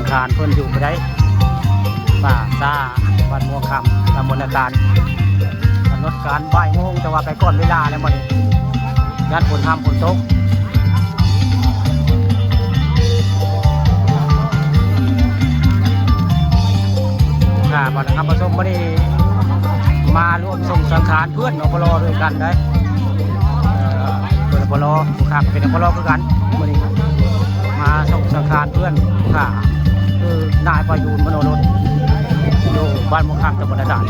งขารเพิ่นอยู่บ่ได้ป่าซ่าบ้านม่วงคำตำบลนาการกำหนดการบ่ายโมงแต่ว่าไปก่อนเวลาแล้วมื้อนี้ยัดฝนทำฝนตกบ่นะครับผสมบ่ได้มาร่วมส่งสังขารเพื่อนอปลด้วยกันได้เป็นอปลผู้ขาเป็นอปลคือกันมื้อนี้มาส่งสังขารเพื่อนผู้ขาคือนายประยูนมโนรสอยู่บ้านม่วงคำตำบลนาการ